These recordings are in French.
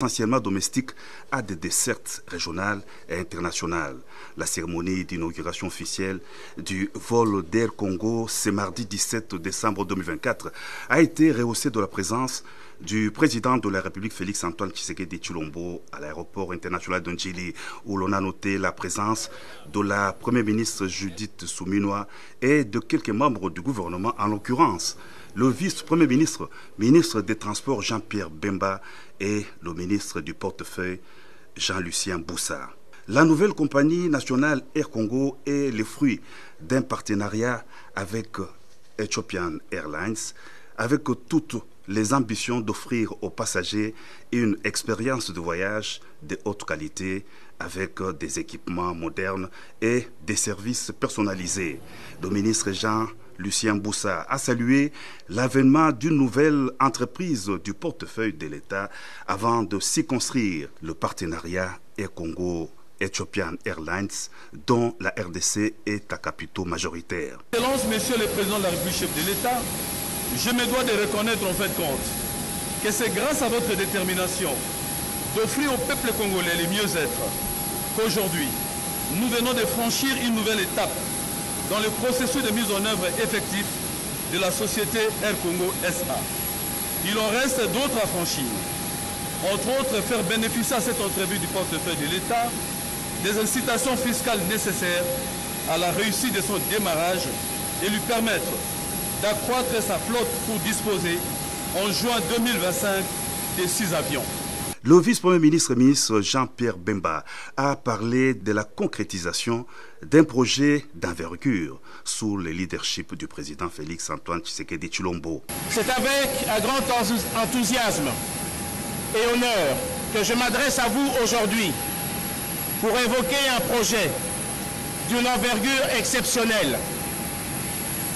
essentiellement domestique à des dessertes régionales et internationales. La cérémonie d'inauguration officielle du vol d'Air Congo ce mardi 17 décembre 2024 a été rehaussée de la présence du président de la République Félix Antoine Tshisekedi Tshilombo à l'aéroport international de Njili, où l'on a noté la présence de la première ministre Judith Suminwa et de quelques membres du gouvernement, en l'occurrence le vice-premier ministre, ministre des Transports Jean-Pierre Bemba et le ministre du portefeuille Jean-Lucien Boussa. La nouvelle compagnie nationale Air Congo est le fruit d'un partenariat avec Ethiopian Airlines, avec toutes les ambitions d'offrir aux passagers une expérience de voyage de haute qualité avec des équipements modernes et des services personnalisés. Le ministre Jean-Lucien Boussa a salué l'avènement d'une nouvelle entreprise du portefeuille de l'État avant de circonscrire le partenariat Air Congo Ethiopian Airlines, dont la RDC est à capitaux majoritaire. Excellence, Monsieur le Président de la République, chef de l'État, je me dois de reconnaître en fait compte que c'est grâce à votre détermination d'offrir au peuple congolais le mieux-être qu'aujourd'hui, nous venons de franchir une nouvelle étape dans le processus de mise en œuvre effectif de la société Air Congo SA. Il en reste d'autres à franchir. Entre autres, faire bénéficier à cette entreprise du portefeuille de l'État des incitations fiscales nécessaires à la réussite de son démarrage et lui permettre d'accroître sa flotte pour disposer en juin 2025 de 6 avions. Le vice-premier ministre, Jean-Pierre Bemba, a parlé de la concrétisation d'un projet d'envergure sous le leadership du président Félix Antoine Tshisekedi Tshilombo. C'est avec un grand enthousiasme et honneur que je m'adresse à vous aujourd'hui pour évoquer un projet d'une envergure exceptionnelle,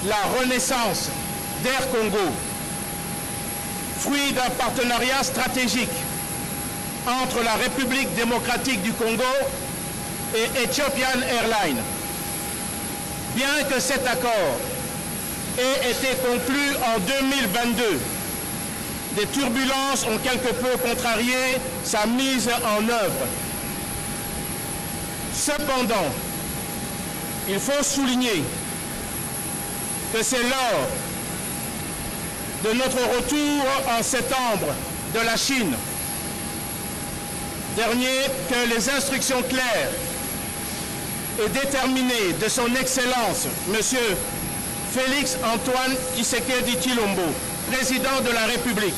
la renaissance d'Air Congo, fruit d'un partenariat stratégique entre la République démocratique du Congo et Ethiopian Airlines. Bien que cet accord ait été conclu en 2022, des turbulences ont quelque peu contrarié sa mise en œuvre. Cependant, il faut souligner que c'est lors de notre retour en septembre de la Chine dernier que les instructions claires et déterminées de son Excellence, M. Félix Antoine Tshisekedi Tshilombo, président de la République,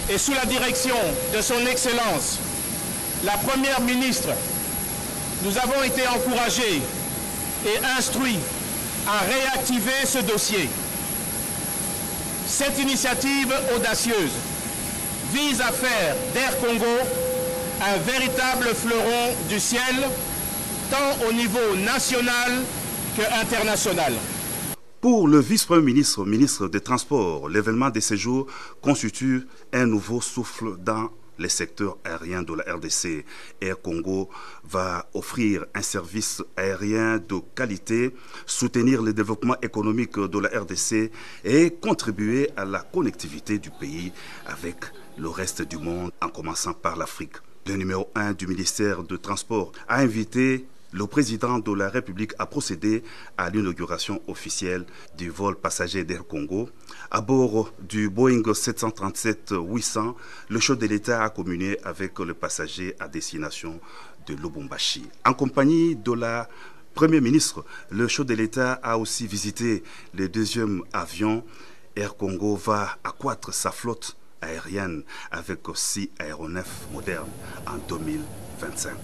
et sous la direction de son Excellence, la Première ministre, nous avons été encouragés et instruits à réactiver ce dossier. Cette initiative audacieuse vise à faire d'Air Congo un véritable fleuron du ciel, tant au niveau national qu'international. Pour le vice-premier ministre, ministre des Transports, l'événement de ces jours constitue un nouveau souffle dans les secteurs aériens de la RDC. Air Congo va offrir un service aérien de qualité, soutenir le développement économique de la RDC et contribuer à la connectivité du pays avec le reste du monde, en commençant par l'Afrique. Le numéro 1 du ministère des Transports a invité le président de la République a procédé à l'inauguration officielle du vol passager d'Air Congo. À bord du Boeing 737-800, le chef de l'État a communié avec le passager à destination de Lubumbashi. En compagnie de la Première ministre, le chef de l'État a aussi visité le deuxième avion. Air Congo va accroître sa flotte aérienne avec 6 aéronefs modernes en 2025.